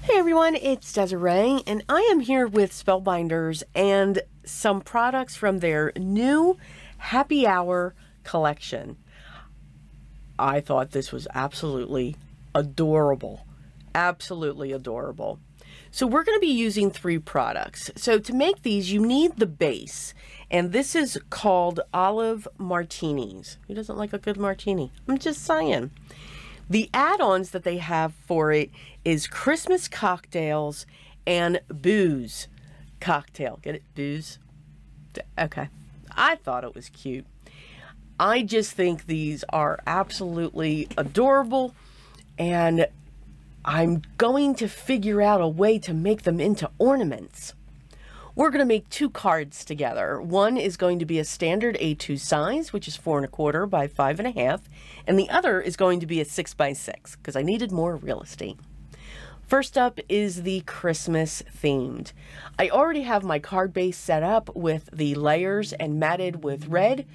Hey everyone, it's Desiree, and I am here with Spellbinders and some products from their new Happy Hour collection. I thought this was absolutely adorable. Absolutely adorable. So we're going to be using 3 products. So to make these, you need the base, and this is called Olive Martinis. Who doesn't like a good martini? I'm just saying. The add-ons that they have for it is Christmas cocktails and booze cocktail. Get it? Booze? Okay. I thought it was cute. I just think these are absolutely adorable, and I'm going to figure out a way to make them into ornaments. We're going to make 2 cards together. One is going to be a standard A2 size, which is 4 1/4 by 5 1/2, and the other is going to be a 6 by 6 because I needed more real estate. First up is the Christmas themed. I already have my card base set up with the layers and matted with red,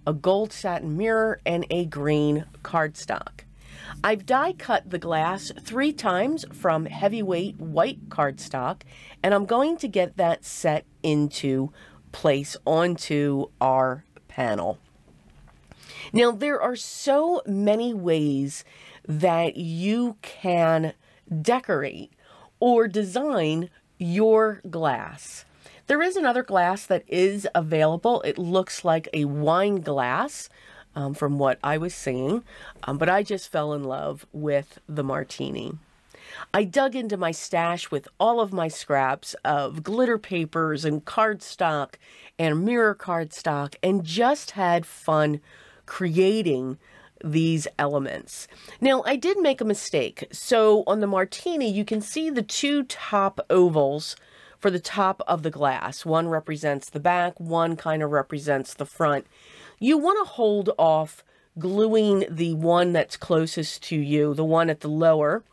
a gold satin mirror, and a green cardstock. I've die cut the glass 3 times from heavyweight white cardstock, and I'm going to get that set into place onto our panel. Now, there are so many ways that you can decorate or design your glass. There is another glass that is available. It looks like a wine glass. From what I was seeing, but I just fell in love with the martini. I dug into my stash with all of my scraps of glitter papers and cardstock and mirror cardstock and just had fun creating these elements. Now, I did make a mistake. So on the martini, you can see the 2 top ovals for the top of the glass. One represents the back, one kind of represents the front. You want to hold off gluing the one that's closest to you, the one at the lower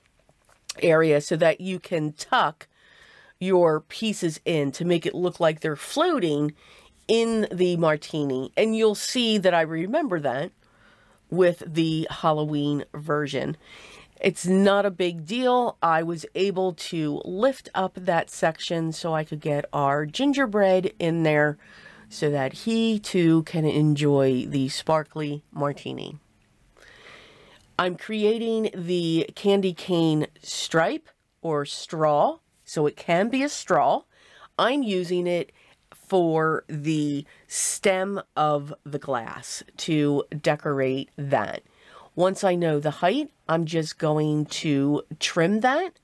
area, so that you can tuck your pieces in to make it look like they're floating in the martini. And you'll see that I remember that with the Halloween version. It's not a big deal. I was able to lift up that section so I could get our gingerbread in there so that he too can enjoy the sparkly martini. I'm creating the candy cane stripe or straw, so it can be a straw. I'm using it for the stem of the glass to decorate that. Once I know the height, I'm just going to trim that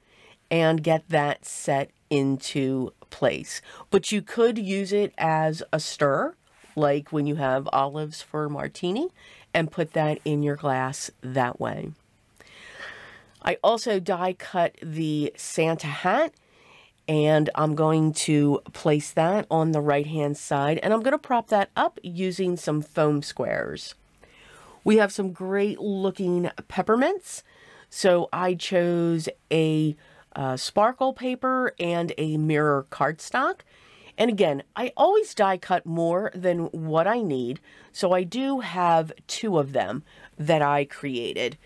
and get that set into place. But you could use it as a stir, like when you have olives for martini, and put that in your glass that way. I also die cut the Santa hat, and I'm going to place that on the right hand side, and I'm going to prop that up using some foam squares. We have some great looking peppermints, so I chose a sparkle paper and a mirror cardstock. And again, I always die cut more than what I need, so I do have 2 of them that I created,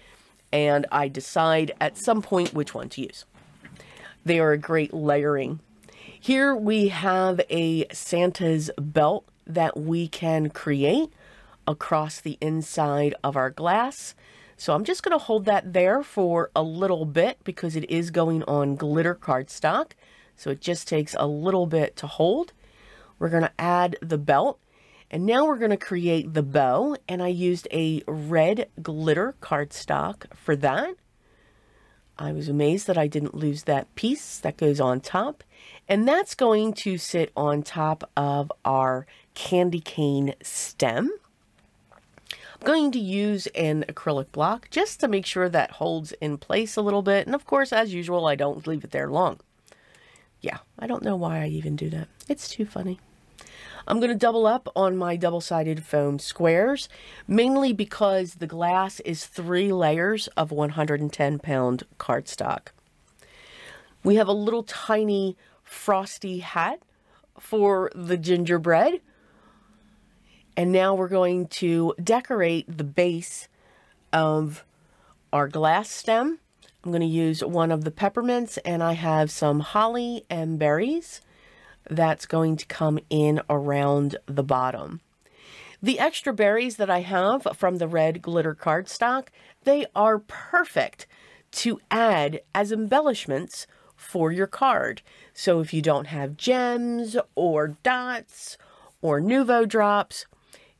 and I decide at some point which one to use. They are a great layering. Here we have a Santa's belt that we can create across the inside of our glass. So I'm just going to hold that there for a little bit because it is going on glitter cardstock. So it just takes a little bit to hold. We're going to add the belt, and now we're going to create the bow, and I used a red glitter cardstock for that. I was amazed that I didn't lose that piece that goes on top, and that's going to sit on top of our candy cane stem. I'm going to use an acrylic block just to make sure that holds in place a little bit. And of course, as usual, I don't leave it there long. Yeah, I don't know why I even do that. It's too funny. I'm going to double up on my double-sided foam squares, mainly because the glass is 3 layers of 110-pound cardstock. We have a little tiny frosty hat for the gingerbread. And now we're going to decorate the base of our glass stem I'm going to use one of the peppermints, and I have some holly and berries that's going to come in around the bottom. The extra berries that I have from the red glitter cardstock, they are perfect to add as embellishments for your card. So if you don't have gems or dots or Nuvo drops,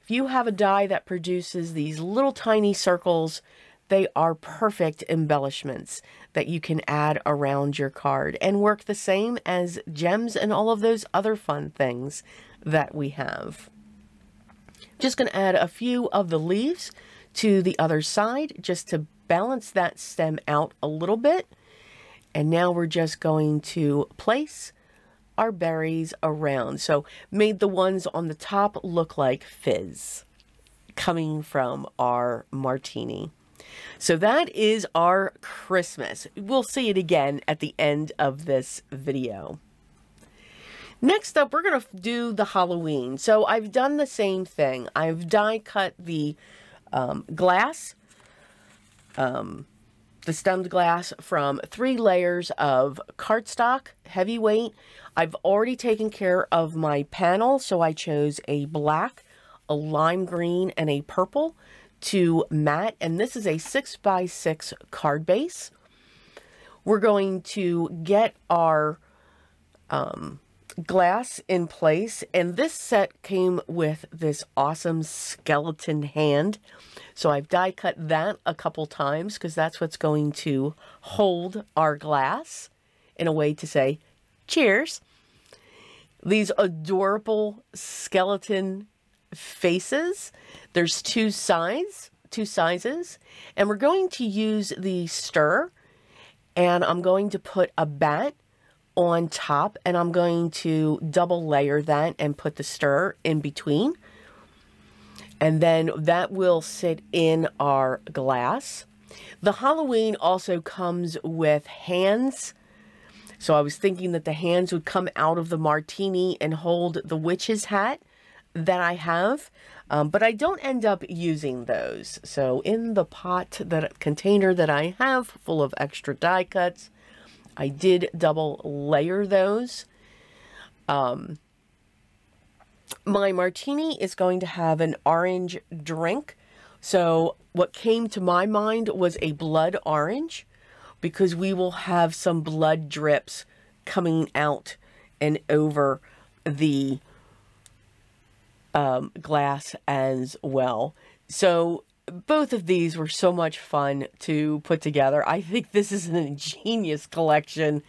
if you have a die that produces these little tiny circles, they are perfect embellishments that you can add around your card and work the same as gems and all of those other fun things that we have. Just going to add a few of the leaves to the other side just to balance that stem out a little bit. And now we're just going to place our berries around. So made the ones on the top look like fizz coming from our martini. So that is our Christmas. We'll see it again at the end of this video. Next up, we're going to do the Halloween. So I've done the same thing. I've die cut the glass, the stemmed glass from 3 layers of cardstock, heavyweight. I've already taken care of my panel, so I chose a black, a lime green, and a purple to matte, and this is a 6x6 card base. We're going to get our glass in place, and this set came with this awesome skeleton hand. So I've die cut that a couple times because that's what's going to hold our glass in a way to say cheers. These adorable skeleton faces. There's two sizes, and we're going to use the stir, and I'm going to put a bat on top, and I'm going to double layer that and put the stir in between, and then that will sit in our glass. The Halloween also comes with hands. So I was thinking that the hands would come out of the martini and hold the witch's hat that I have, but I don't end up using those. So in the container that I have full of extra die cuts, I did double layer those. My martini is going to have an orange drink. So what came to my mind was a blood orange, because we will have some blood drips coming out and over the glass as well. So both of these were so much fun to put together. I think this is an ingenious collection.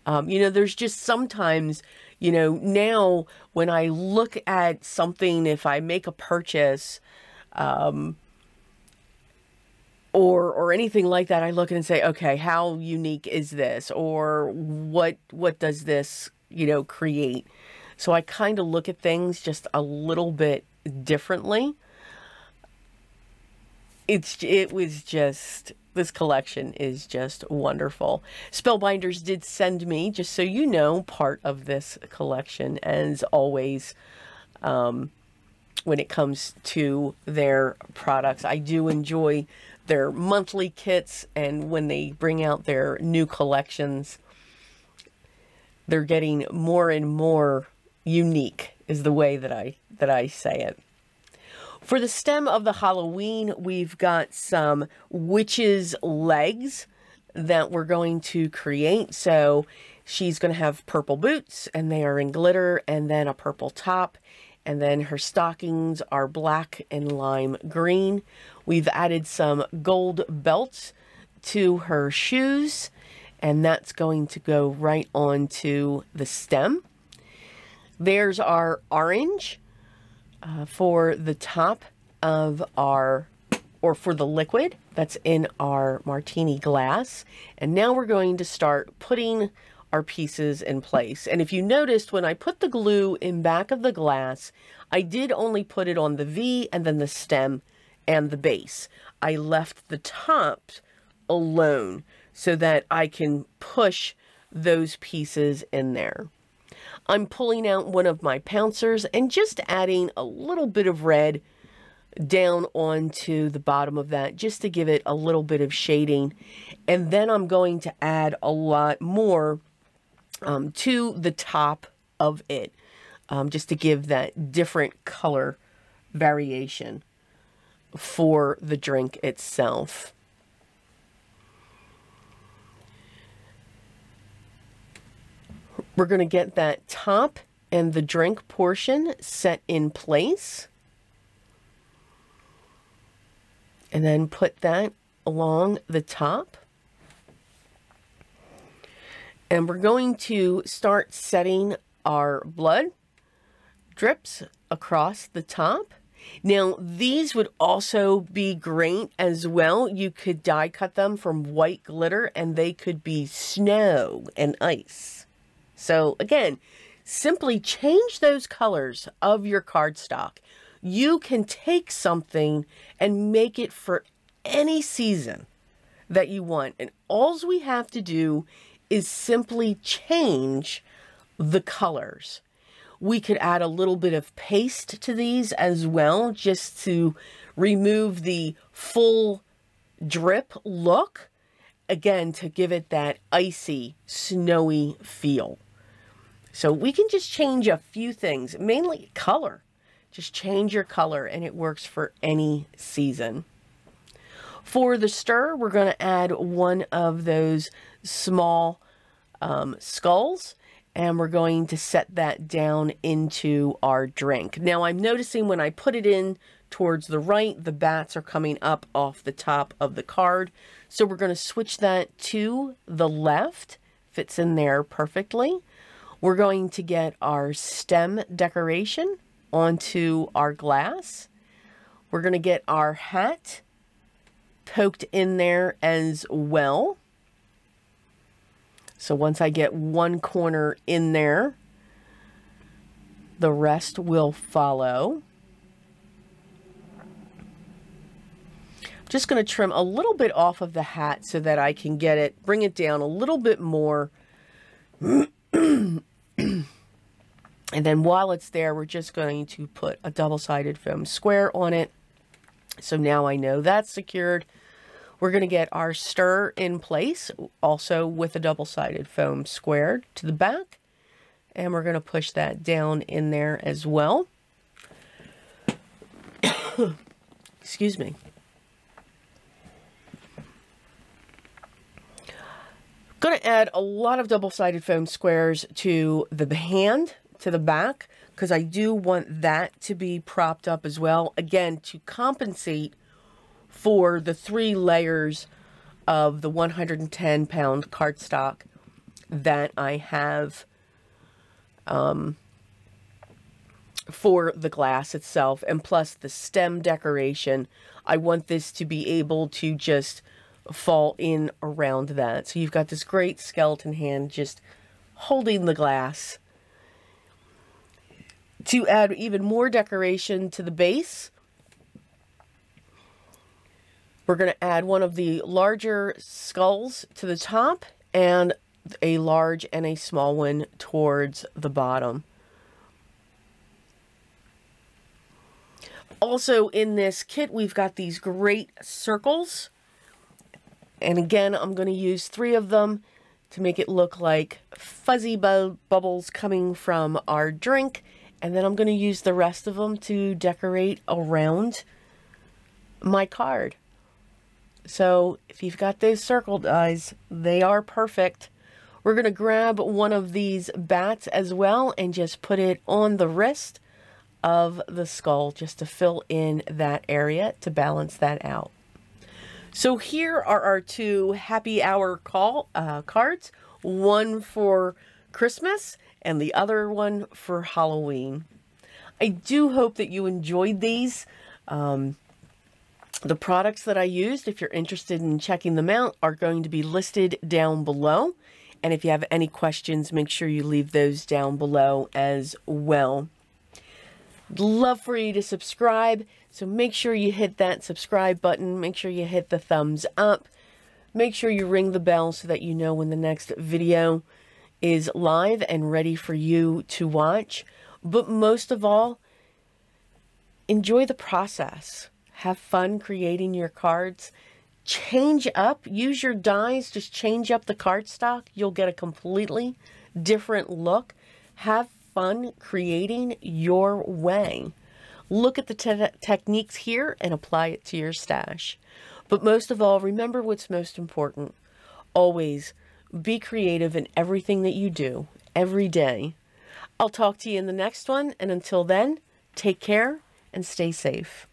You know, there's just sometimes, you know, now when I look at something, if I make a purchase, or anything like that, I look and say, okay, how unique is this? Or what does this, you know, create? So I kind of look at things just a little bit differently. It was just, this collection is just wonderful. Spellbinders did send me, just so you know, part of this collection, as always, when it comes to their products. I do enjoy their monthly kits, and when they bring out their new collections, they're getting more and more unique, is the way that I say it. For the stem of the Halloween, we've got some witch's legs that we're going to create. So she's going to have purple boots, and they are in glitter, and then a purple top, and then her stockings are black and lime green. We've added some gold belts to her shoes, and that's going to go right onto the stem. There's our orange for the top of our, or for the liquid that's in our martini glass. And now we're going to start putting our pieces in place. And if you noticed, when I put the glue in back of the glass, I did only put it on the V and then the stem and the base. I left the top alone so that I can push those pieces in there. I'm pulling out one of my pouncers and just adding a little bit of red down onto the bottom of that just to give it a little bit of shading. And then I'm going to add a lot more to the top of it, just to give that different color variation for the drink itself. We're going to get that top and the drink portion set in place. And then put that along the top. And we're going to start setting our blood drips across the top. Now, these would also be great as well. You could die cut them from white glitter and they could be snow and ice. So again, simply change those colors of your cardstock. You can take something and make it for any season that you want. And all we have to do is simply change the colors. We could add a little bit of paste to these as well, just to remove the full drip look. Again, to give it that icy, snowy feel. So we can just change a few things, mainly color. Just change your color and it works for any season. For the stir, we're going to add one of those small skulls, and we're going to set that down into our drink. Now I'm noticing when I put it in towards the right, the bats are coming up off the top of the card. So we're going to switch that to the left. Fits in there perfectly. We're going to get our stem decoration onto our glass. We're going to get our hat poked in there as well. So once I get one corner in there, the rest will follow. I'm just going to trim a little bit off of the hat so that I can get it, bring it down a little bit more. And then while it's there, we're just going to put a double-sided foam square on it. So now I know that's secured. We're going to get our stir in place, also with a double-sided foam square to the back. And we're going to push that down in there as well. Excuse me. Going to add a lot of double-sided foam squares to the hand, to the back, because I do want that to be propped up as well. Again, to compensate for the 3 layers of the 110-pound cardstock that I have for the glass itself, and plus the stem decoration. I want this to be able to just fall in around that. So you've got this great skeleton hand just holding the glass. To add even more decoration to the base, we're going to add one of the larger skulls to the top and a large and a small one towards the bottom. Also in this kit, we've got these great circles. And again, I'm going to use 3 of them to make it look like fuzzy bubbles coming from our drink. And then I'm going to use the rest of them to decorate around my card. So if you've got those circle dies, they are perfect. We're going to grab one of these bats as well and just put it on the wrist of the skull just to fill in that area to balance that out. So here are our 2 happy hour cards, one for Christmas and the other one for Halloween. I do hope that you enjoyed these. The products that I used, if you're interested in checking them out, are going to be listed down below. And if you have any questions, make sure you leave those down below as well. I'd love for you to subscribe, so make sure you hit that subscribe button. Make sure you hit the thumbs up. Make sure you ring the bell so that you know when the next video is live and ready for you to watch. But most of all, enjoy the process. Have fun creating your cards. Change up, use your dies, just change up the cardstock. You'll get a completely different look. Have fun creating your way. Look at the techniques here and apply it to your stash. But most of all, remember what's most important. Always be creative in everything that you do, every day. I'll talk to you in the next one, and until then, take care and stay safe.